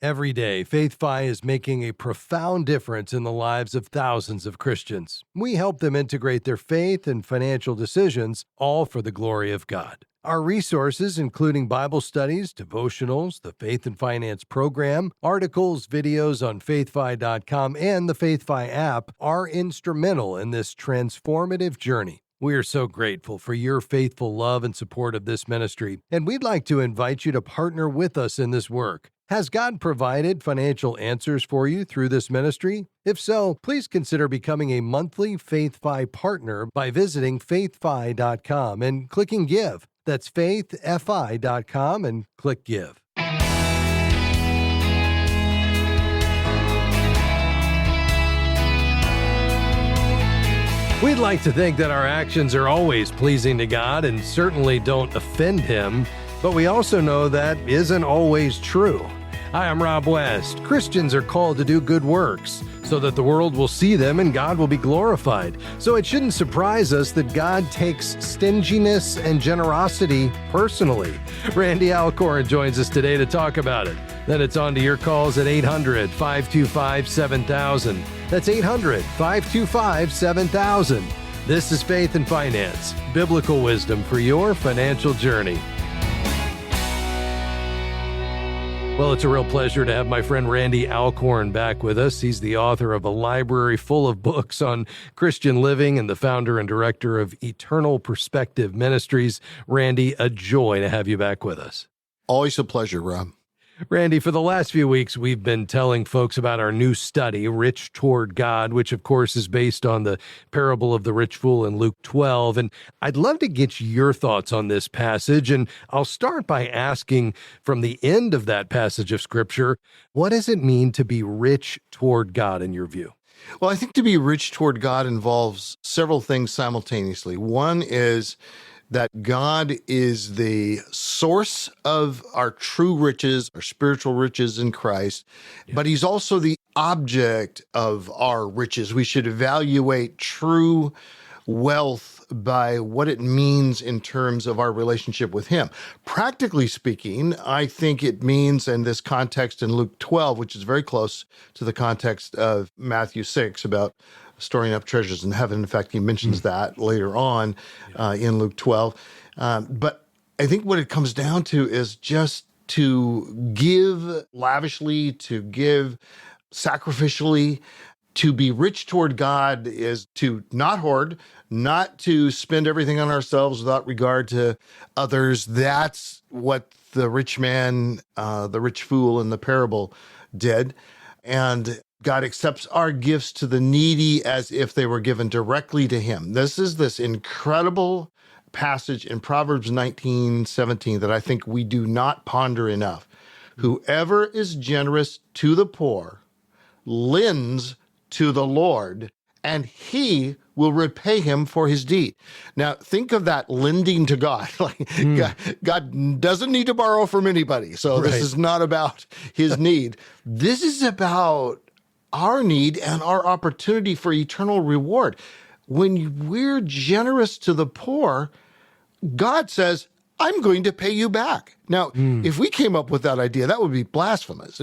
Every day, FaithFi is making a profound difference in the lives of thousands of Christians. We help them integrate their faith and financial decisions, all for the glory of God. Our resources, including Bible studies, devotionals, the Faith and Finance program, articles, videos on faithfi.com, and the FaithFi app, are instrumental in this transformative journey. We are so grateful for your faithful love and support of this ministry, and we'd like to invite you to partner with us in this work. Has God provided financial answers for you through this ministry? If so, please consider becoming a monthly FaithFi partner by visiting faithfi.com and clicking Give. That's faithfi.com and click Give. We'd like to think that our actions are always pleasing to God and certainly don't offend Him, but we also know that isn't always true. Hi, I'm Rob West. Christians are called to do good works so that the world will see them and God will be glorified. So it shouldn't surprise us that God takes stinginess and generosity personally. Randy Alcorn joins us today to talk about it. Then it's on to your calls at 800-525-7000. That's 800-525-7000. This is Faith and Finance, biblical wisdom for your financial journey. Well, it's a real pleasure to have my friend Randy Alcorn back with us. He's the author of a library full of books on Christian living and the founder and director of Eternal Perspective Ministries. Randy, a joy to have you back with us. Always a pleasure, Rob. Randy, for the last few weeks, we've been telling folks about our new study, Rich Toward God, which, of course, is based on the parable of the rich fool in Luke 12. And I'd love to get your thoughts on this passage. And I'll start by asking, from the end of that passage of Scripture, what does it mean to be rich toward God in your view? Well, I think to be rich toward God involves several things simultaneously. One is that God is the source of our true riches, our spiritual riches in Christ, but He's also the object of our riches. We should evaluate true wealth by what it means in terms of our relationship with Him. Practically speaking, I think it means in this context in Luke 12, which is very close to the context of Matthew 6 about storing up treasures in heaven. In fact, he mentions that later on in Luke 12. But I think what it comes down to is just to give lavishly, to give sacrificially. To be rich toward God is to not hoard, not to spend everything on ourselves without regard to others. That's what the rich man, the rich fool in the parable did. And God accepts our gifts to the needy as if they were given directly to Him. This is this incredible passage in Proverbs 19:17 that I think we do not ponder enough. Whoever is generous to the poor lends to the Lord, and He will repay him for his deed. Now, think of that lending to God. God doesn't need to borrow from anybody. So this is not about His need. This is about our need and our opportunity for eternal reward. When we're generous to the poor, God says, I'm going to pay you back. Now, if we came up with that idea, that would be blasphemous.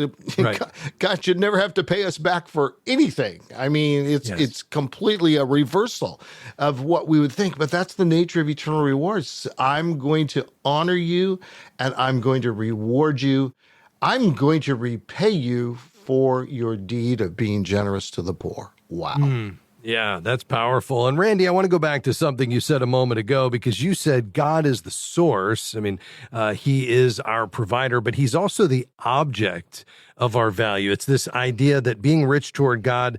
God should never have to pay us back for anything. I mean, it's completely a reversal of what we would think, but that's the nature of eternal rewards. I'm going to honor you, and I'm going to reward you. I'm going to repay you for your deed of being generous to the poor. Wow. Yeah, that's powerful. And Randy, I want to go back to something you said a moment ago, because you said God is the source. I mean, He is our provider, but He's also the object of our value. It's this idea that being rich toward God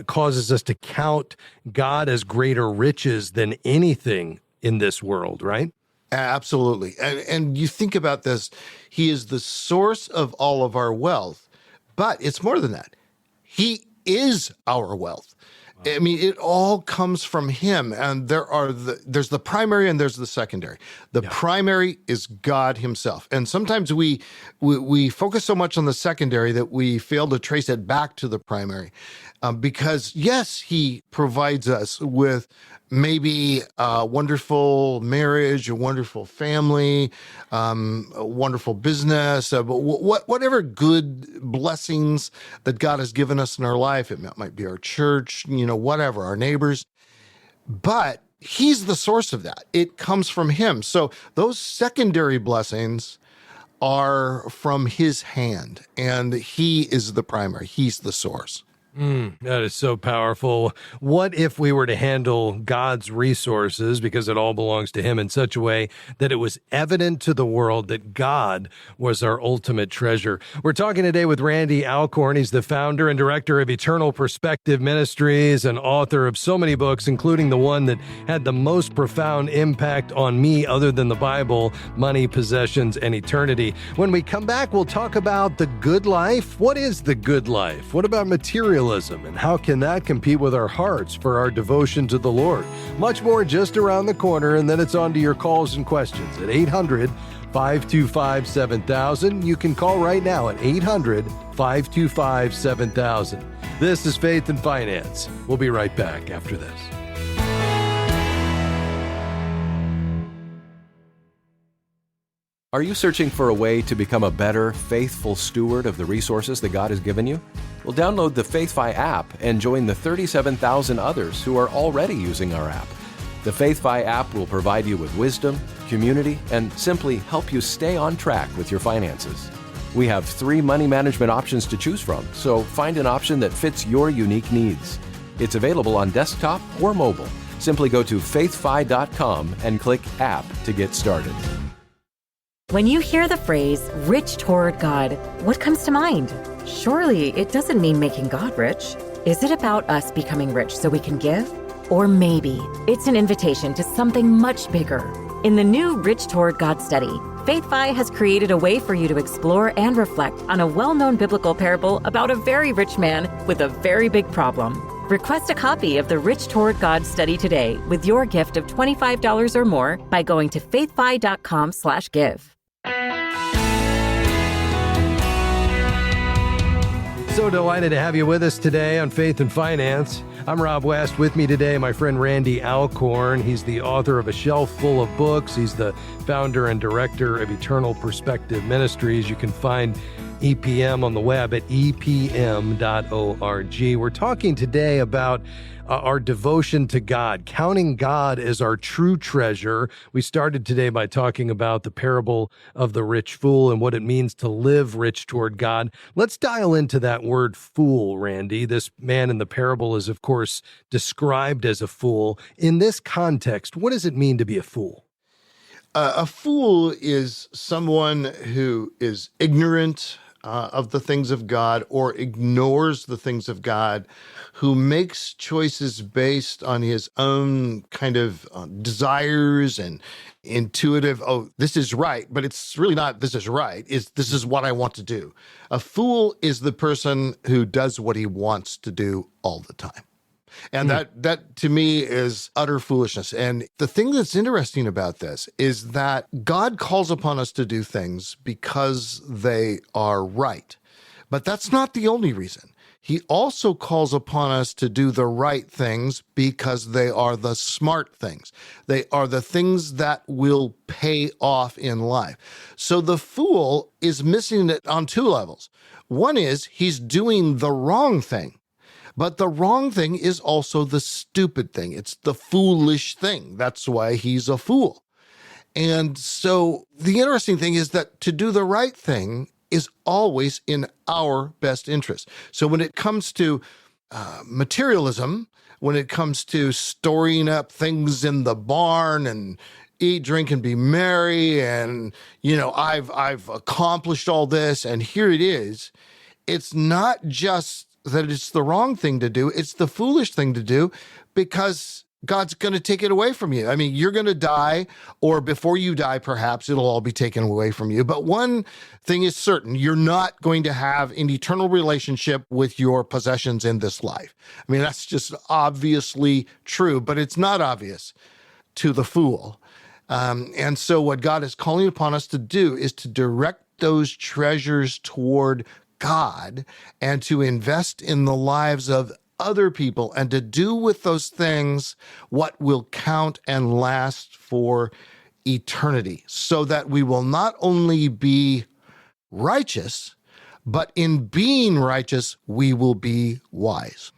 causes us to count God as greater riches than anything in this world, right? Absolutely. And you think about this, He is the source of all of our wealth, but it's more than that. He is our wealth. I mean, it all comes from him. And there's the primary and there's the secondary. The primary is God himself. And sometimes we focus so much on the secondary that we fail to trace it back to the primary. Because yes, he provides us with maybe a wonderful marriage, a wonderful family, a wonderful business, whatever good blessings that God has given us in our life. It might be our church, whatever, our neighbors. But he's the source of that. It comes from him. So those secondary blessings are from his hand, and he is the primary. He's the source. That is so powerful. What if we were to handle God's resources, because it all belongs to him, in such a way that it was evident to the world that God was our ultimate treasure? We're talking today with Randy Alcorn. He's the founder and director of Eternal Perspective Ministries and author of so many books, including the one that had the most profound impact on me other than the Bible, Money, Possessions, and Eternity. When we come back, we'll talk about the good life. What is the good life? What about materialism? And how can that compete with our hearts for our devotion to the Lord? Much more just around the corner, and then it's on to your calls and questions at 800-525-7000. You can call right now at 800-525-7000. This is Faith and Finance. We'll be right back after this. Are you searching for a way to become a better, faithful steward of the resources that God has given you? Well, download the FaithFi app and join the 37,000 others who are already using our app. The FaithFi app will provide you with wisdom, community, and simply help you stay on track with your finances. We have 3 money management options to choose from, so find an option that fits your unique needs. It's available on desktop or mobile. Simply go to faithfi.com and click App to get started. When you hear the phrase, rich toward God, what comes to mind? Surely it doesn't mean making God rich. Is it about us becoming rich so we can give? Or maybe it's an invitation to something much bigger. In the new Rich Toward God study, FaithFi has created a way for you to explore and reflect on a well-known biblical parable about a very rich man with a very big problem. Request a copy of the Rich Toward God study today with your gift of $25 or more by going to faithfi.com/give. So delighted to have you with us today on Faith and Finance. I'm Rob West. With me today, my friend Randy Alcorn. He's the author of a shelf full of books. He's the founder and director of Eternal Perspective Ministries. You can find EPM on the web at epm.org. We're talking today about our devotion to God, counting God as our true treasure. We started today by talking about the parable of the rich fool and what it means to live rich toward God. Let's dial into that word fool, Randy. This man in the parable is, of course, described as a fool. In this context, what does it mean to be a fool? A fool is someone who is ignorant of the things of God or ignores the things of God, who makes choices based on his own kind of desires and intuitive, this is right, but it's really not this is right, this is what I want to do. A fool is the person who does what he wants to do all the time. And that to me is utter foolishness. And the thing that's interesting about this is that God calls upon us to do things because they are right. But that's not the only reason. He also calls upon us to do the right things because they are the smart things. They are the things that will pay off in life. So the fool is missing it on 2 levels. One is he's doing the wrong thing. But the wrong thing is also the stupid thing. It's the foolish thing. That's why he's a fool. And so the interesting thing is that to do the right thing is always in our best interest. So when it comes to materialism, when it comes to storing up things in the barn and eat, drink, and be merry, and, I've accomplished all this, and here it is, it's not just that it's the wrong thing to do, it's the foolish thing to do, because God's going to take it away from you. I mean, you're going to die, or before you die, perhaps it'll all be taken away from you. But one thing is certain, you're not going to have an eternal relationship with your possessions in this life. I mean, that's just obviously true, but it's not obvious to the fool. And so what God is calling upon us to do is to direct those treasures toward God and to invest in the lives of other people and to do with those things what will count and last for eternity, so that we will not only be righteous, but in being righteous, we will be wise.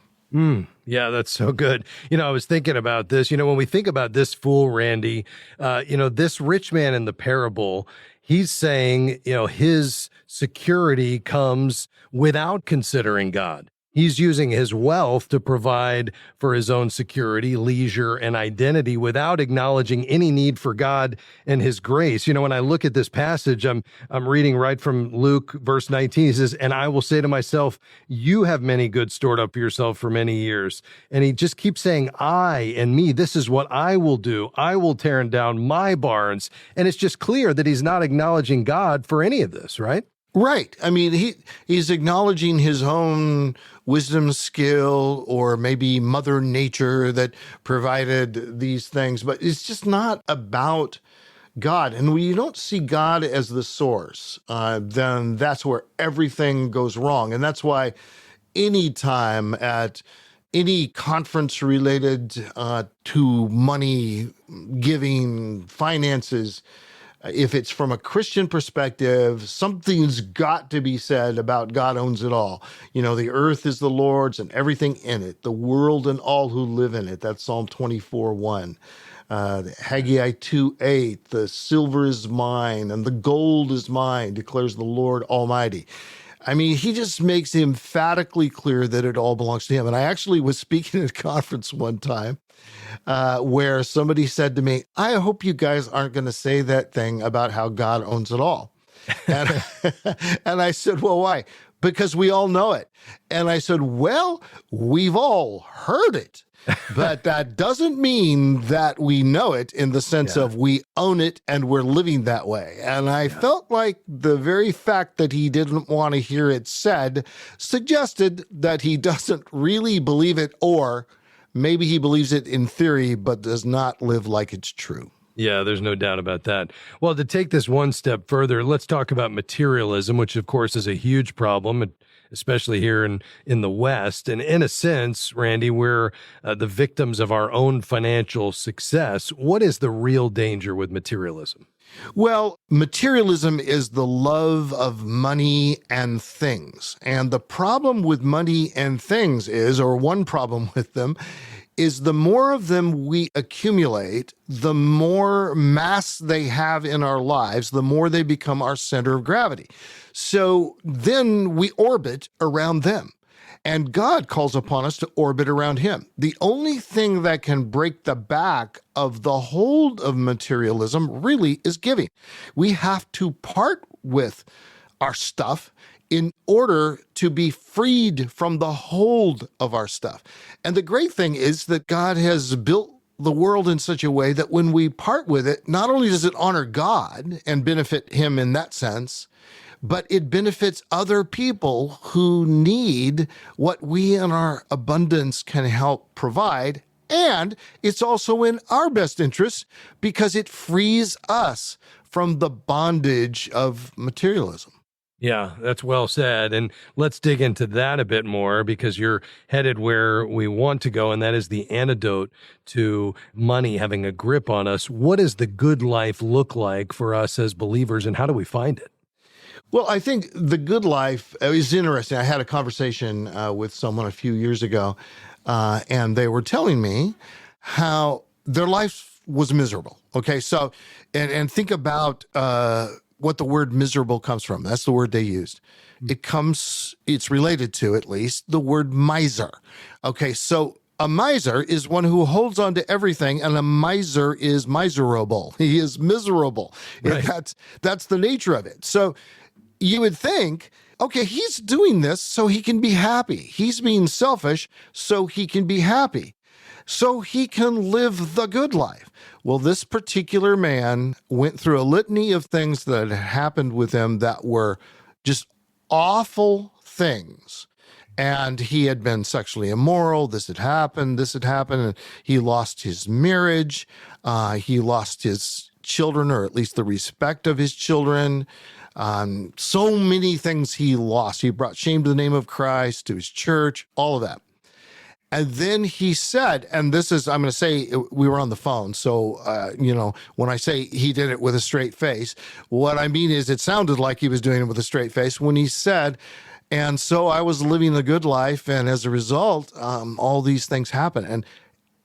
Yeah, that's so good. I was thinking about this. When we think about this fool, Randy, this rich man in the parable, he's saying, his security comes without considering God. He's using his wealth to provide for his own security, leisure, and identity without acknowledging any need for God and his grace. When I look at this passage, I'm reading right from Luke, verse 19. He says, "And I will say to myself, you have many goods stored up for yourself for many years." And he just keeps saying, I and me, this is what I will do. I will tear down my barns. And it's just clear that he's not acknowledging God for any of this, right? Right. I mean, he's acknowledging his own wisdom, skill, or maybe Mother Nature that provided these things, but it's just not about God. And when you don't see God as the source, then that's where everything goes wrong. And that's why anytime at any conference related to money, giving, finances, if it's from a Christian perspective, something's got to be said about God owns it all. The earth is the Lord's and everything in it, the world and all who live in it. That's Psalm 24:1. Haggai 2:8, the silver is mine and the gold is mine, declares the Lord Almighty. I mean, he just makes emphatically clear that it all belongs to him. And I actually was speaking at a conference one time where somebody said to me, I hope you guys aren't going to say that thing about how God owns it all. And, and I said, well, why? Because we all know it. And I said, well, we've all heard it. But that doesn't mean that we know it in the sense of we own it and we're living that way. And I felt like the very fact that he didn't want to hear it said suggested that he doesn't really believe it, or maybe he believes it in theory, but does not live like it's true. Yeah, there's no doubt about that. Well, to take this one step further, let's talk about materialism, which of course is a huge problem, especially here in the West. And in a sense, Randy, we're the victims of our own financial success. What is the real danger with materialism? Well, materialism is the love of money and things. And the problem with money and things is, or one problem with them, is the more of them we accumulate, the more mass they have in our lives, the more they become our center of gravity. So then we orbit around them. And God calls upon us to orbit around him. The only thing that can break the back of the hold of materialism really is giving. We have to part with our stuff in order to be freed from the hold of our stuff. And the great thing is that God has built the world in such a way that when we part with it, not only does it honor God and benefit him in that sense, but it benefits other people who need what we in our abundance can help provide. And it's also in our best interest because it frees us from the bondage of materialism. Yeah, that's well said. And let's dig into that a bit more, because you're headed where we want to go, and that is the antidote to money having a grip on us. What does the good life look like for us as believers, and how do we find it? Well, I think the good life is interesting. I had a conversation with someone a few years ago, and they were telling me how their life was miserable. Okay, so, and think about what the word miserable comes from. That's the word they used. It's related to, at least, the word miser. Okay, so a miser is one who holds on to everything, and a miser is miserable. He is miserable. Right. That's the nature of it. So you would think, okay, he's doing this so he can be happy. He's being selfish so he can be happy. so he can live the good life. Well, this particular man went through a litany of things that had happened with him that were just awful things. And he had been sexually immoral. This had happened. And he lost his marriage. He lost his children, or at least the respect of his children. So many things he lost. He brought shame to the name of Christ, to his church, all of that. And then he said, and this is, I'm going to say, we were on the phone. So, when I say he did it with a straight face, what I mean is it sounded like he was doing it with a straight face when he said, and so I was living the good life. And as a result, all these things happened. And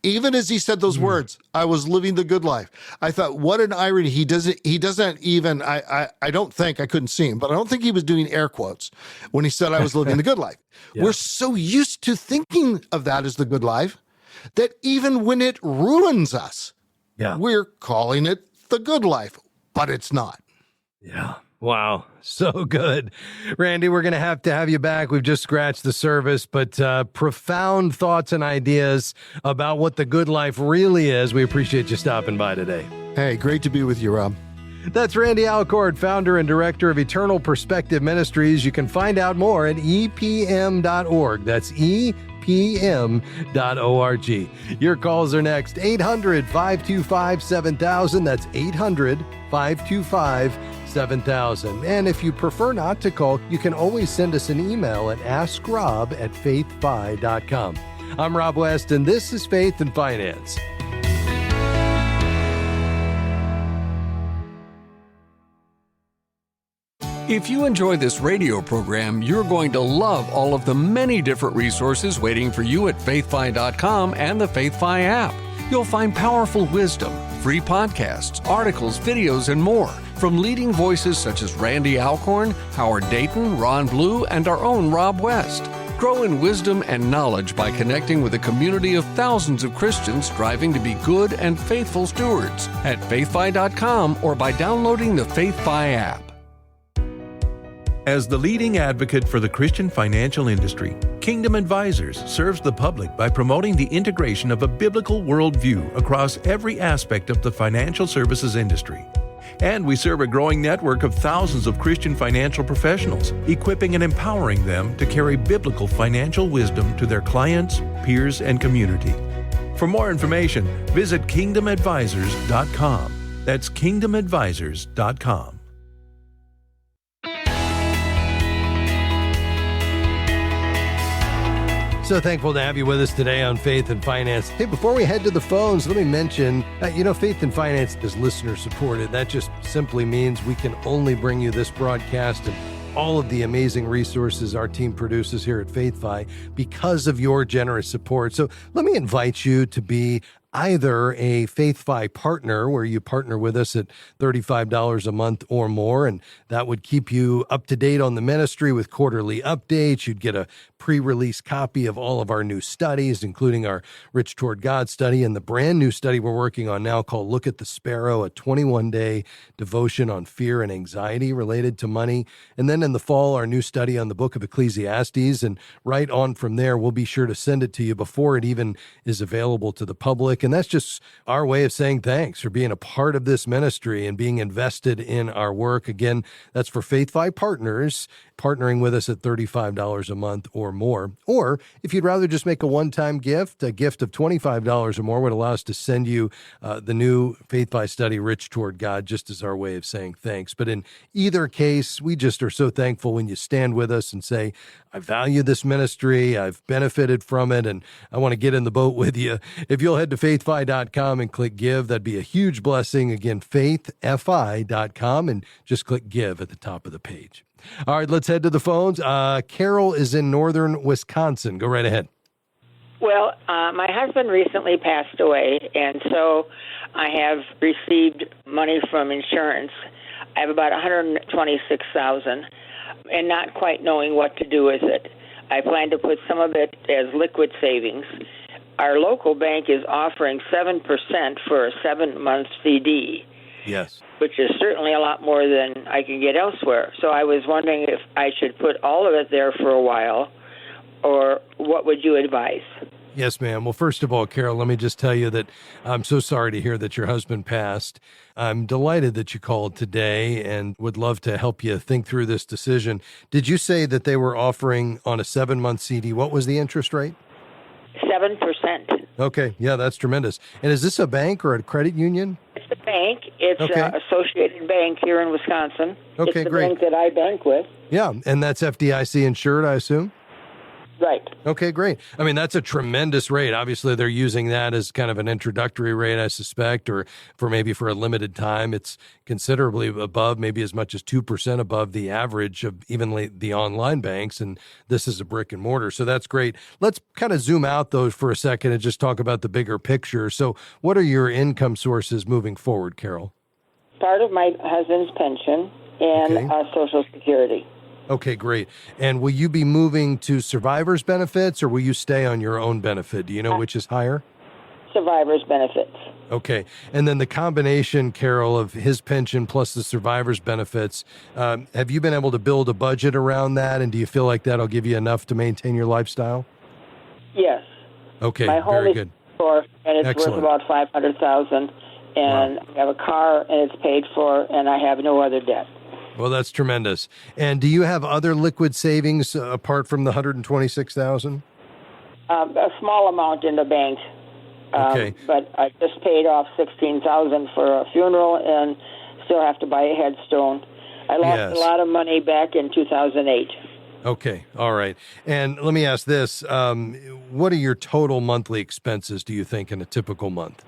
even as he said those words, I was living the good life. I thought, what an irony. He doesn't even, I don't think, I couldn't see him, but I don't think he was doing air quotes when he said I was living the good life. Yeah. We're so used to thinking of that as the good life that even when it ruins us, we're calling it the good life, but it's not. Yeah. Wow. So good. Randy, we're going to have you back. We've just scratched the surface, but profound thoughts and ideas about what the good life really is. We appreciate you stopping by today. Hey, great to be with you, Rob. That's Randy Alcorn, founder and director of Eternal Perspective Ministries. You can find out more at epm.org. That's epm.org. Your calls are next. 800-525-7000. That's 800-525-7000. And if you prefer not to call, you can always send us an email at askrob@faithfi.com. I'm Rob West, and this is Faith and Finance. If you enjoy this radio program, you're going to love all of the many different resources waiting for you at faithfi.com and the FaithFi app. You'll find powerful wisdom, free podcasts, articles, videos, and more from leading voices such as Randy Alcorn, Howard Dayton, Ron Blue, and our own Rob West. Grow in wisdom and knowledge by connecting with a community of thousands of Christians striving to be good and faithful stewards at faithfi.com or by downloading the FaithFi app. As the leading advocate for the Christian financial industry, Kingdom Advisors serves the public by promoting the integration of a biblical worldview across every aspect of the financial services industry. And we serve a growing network of thousands of Christian financial professionals, equipping and empowering them to carry biblical financial wisdom to their clients, peers, and community. For more information, visit kingdomadvisors.com. That's kingdomadvisors.com. So thankful to have you with us today on Faith and Finance. Hey, before we head to the phones, let me mention, Faith and Finance is listener supported. That just simply means we can only bring you this broadcast and all of the amazing resources our team produces here at FaithFi because of your generous support. So let me invite you to be either a FaithFi partner, where you partner with us at $35 a month or more, and that would keep you up to date on the ministry with quarterly updates. You'd get a pre-release copy of all of our new studies, including our Rich Toward God study and the brand new study we're working on now called Look at the Sparrow, a 21-day devotion on fear and anxiety related to money. And then in the fall, our new study on the book of Ecclesiastes, and right on from there, we'll be sure to send it to you before it even is available to the public. And that's just our way of saying thanks for being a part of this ministry and being invested in our work. Again, that's for FaithFi partners partnering with us at $35 a month or more. Or if you'd rather just make a one-time gift, a gift of $25 or more would allow us to send you the new FaithFi study, Rich Toward God, just as our way of saying thanks. But in either case, we just are so thankful when you stand with us and say, I value this ministry, I've benefited from it, and I want to get in the boat with you. If you'll head to faithfi.com and click give, that'd be a huge blessing. Again, faithfi.com, and just click give at the top of the page. All right, let's head to the phones. Carol is in northern Wisconsin. Go right ahead. Well, my husband recently passed away, and so I have received money from insurance. I have about $126,000, and not quite knowing what to do with it. I plan to put some of it as liquid savings. Our local bank is offering 7% for a 7-month CD. Yes. Which is certainly a lot more than I can get elsewhere. So I was wondering if I should put all of it there for a while, or what would you advise? Yes, ma'am. Well, first of all, Carol, let me just tell you that I'm so sorry to hear that your husband passed. I'm delighted that you called today and would love to help you think through this decision. Did you say that they were offering on a 7-month CD? What was the interest rate? 7%. Okay. Yeah, that's tremendous. And is this a bank or a credit union? It's a bank. It's Okay. Associated Bank here in Wisconsin. Okay, it's the great. bank that I bank with. Yeah. And that's FDIC insured, I assume? Right. Okay, great. I mean, that's a tremendous rate. Obviously, they're using that as kind of an introductory rate, I suspect, or for a limited time. It's considerably above, maybe as much as 2% above the average of even the online banks. And this is a brick and mortar. So that's great. Let's kind of zoom out, though, for a second and just talk about the bigger picture. So what are your income sources moving forward, Carol? Part of my husband's pension and Okay. Social Security. Okay, great. And will you be moving to survivor's benefits or will you stay on your own benefit? Do you know which is higher? Survivor's benefits. Okay. And then the combination, Carol, of his pension plus the survivor's benefits, have you been able to build a budget around that? And do you feel like that'll give you enough to maintain your lifestyle? Yes. Okay, My home very is good. for, and it's Excellent. worth about $500,000, and Wow. I have a car, and it's paid for, and I have no other debt. Well, that's tremendous. And do you have other liquid savings apart from the $126,000? A small amount in the bank. Okay. But I just paid off $16,000 for a funeral and still have to buy a headstone. I lost Yes. a lot of money back in 2008. Okay. All right. And let me ask this. What are your total monthly expenses, do you think, in a typical month?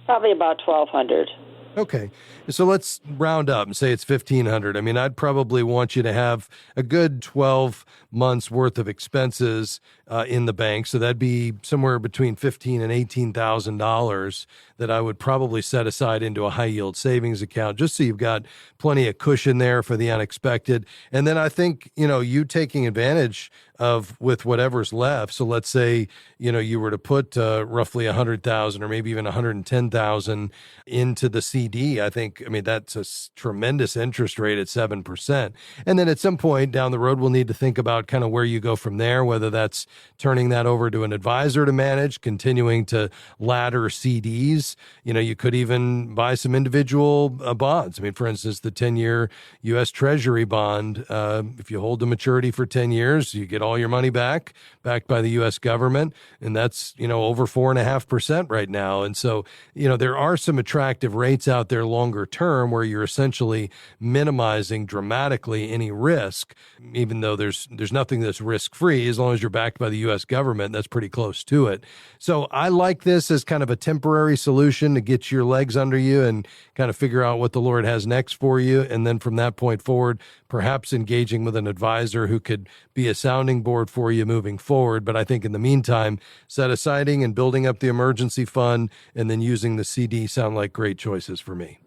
Probably about $1,200. Okay. So let's round up and say it's 1,500. I mean, I'd probably want you to have a good 12 months worth of expenses in the bank. So that'd be somewhere between $15,000 and $18,000 that I would probably set aside into a high yield savings account, just so you've got plenty of cushion there for the unexpected. And then I think, you taking advantage of with whatever's left. So let's say, you were to put roughly 100,000 or maybe even 110,000 into the CD. I mean, that's a tremendous interest rate at 7%. And then at some point down the road, we'll need to think about kind of where you go from there, whether that's turning that over to an advisor to manage, continuing to ladder CDs. You could even buy some individual bonds. I mean, for instance, the 10-year U.S. Treasury bond, if you hold the maturity for 10 years, you get all your money backed by the U.S. government. And that's, over 4.5% right now. And so, there are some attractive rates out there longer term where you're essentially minimizing dramatically any risk, even though there's nothing that's risk-free. As long as you're backed by the U.S. government, that's pretty close to it. So I like this as kind of a temporary solution to get your legs under you and kind of figure out what the Lord has next for you. And then from that point forward, perhaps engaging with an advisor who could be a sounding board for you moving forward. But I think in the meantime, set aside and building up the emergency fund and then using the CD sound like great choices for me.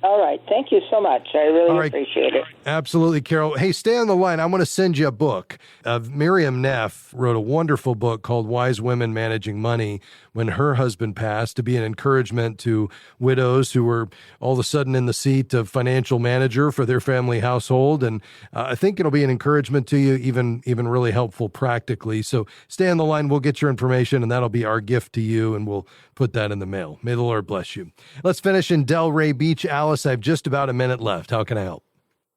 All right. Thank you so much. I really All right. appreciate it. Absolutely, Carol. Hey, stay on the line. I want to send you a book. Miriam Neff wrote a wonderful book called Wise Women Managing Money when her husband passed, to be an encouragement to widows who were all of a sudden in the seat of financial manager for their family household. And I think it'll be an encouragement to you, even really helpful practically. So stay on the line. We'll get your information, and that'll be our gift to you, and we'll put that in the mail. May the Lord bless you. Let's finish in Delray Beach. Alice, I have just about a minute left. How can I help?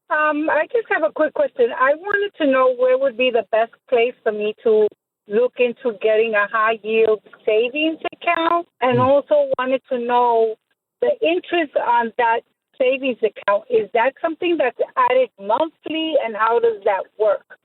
I just have a quick question. I wanted to know where would be the best place for me to look into getting a high-yield savings account, and also wanted to know the interest on that savings account. Is that something that's added monthly, and how does that work?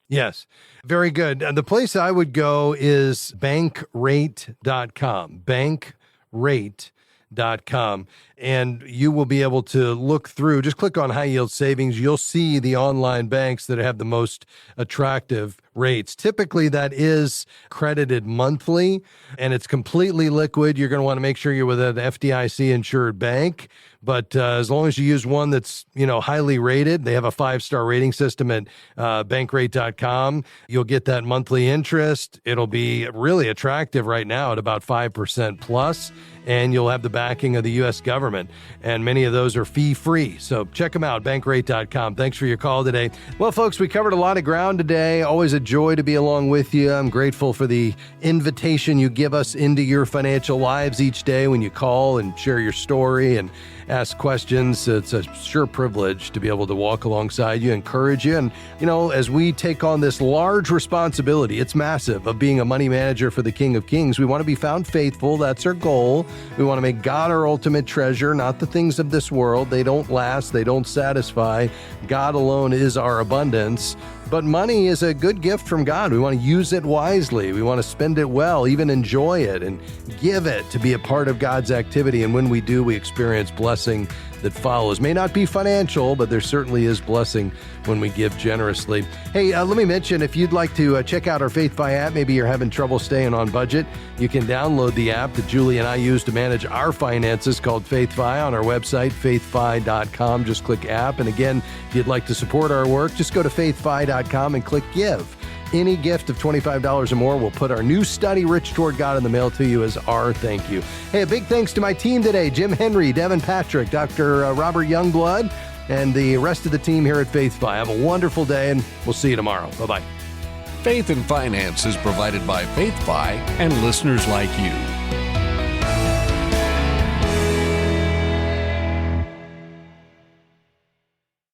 Yes, very good. The place I would go is bankrate.com, bankrate.com. And you will be able to look through, just click on high yield savings. You'll see the online banks that have the most attractive rates. Typically, that is credited monthly and it's completely liquid. You're going to want to make sure you're with an FDIC insured bank. But as long as you use one that's, highly rated, they have a 5-star rating system at bankrate.com. You'll get that monthly interest. It'll be really attractive right now at about 5% plus, and you'll have the backing of the U.S. government. And many of those are fee-free. So check them out, bankrate.com. Thanks for your call today. Well, folks, we covered a lot of ground today. Always a joy to be along with you. I'm grateful for the invitation you give us into your financial lives each day when you call and share your story and ask questions. It's a sure privilege to be able to walk alongside you, encourage you. And, as we take on this large responsibility, it's massive, of being a money manager for the King of Kings, we want to be found faithful. That's our goal. We want to make God our ultimate treasure, not the things of this world. They don't last. They don't satisfy. God alone is our abundance. But money is a good gift from God. We want to use it wisely. We want to spend it well, even enjoy it and give it to be a part of God's activity. And when we do, we experience blessing that follows. May not be financial, but there certainly is blessing when we give generously. Hey, let me mention, if you'd like to check out our FaithFi app, maybe you're having trouble staying on budget, you can download the app that Julie and I use to manage our finances, called FaithFi, on our website, faithfi.com. Just click app. And again, if you'd like to support our work, just go to faithfi.com and click give. Any gift of $25 or more, we'll put our new study, Rich Toward God, in the mail to you as our thank you. Hey, a big thanks to my team today, Jim Henry, Devin Patrick, Dr. Robert Youngblood, and the rest of the team here at FaithFi. Have a wonderful day, and we'll see you tomorrow. Bye-bye. Faith and Finance is provided by FaithFi and listeners like you.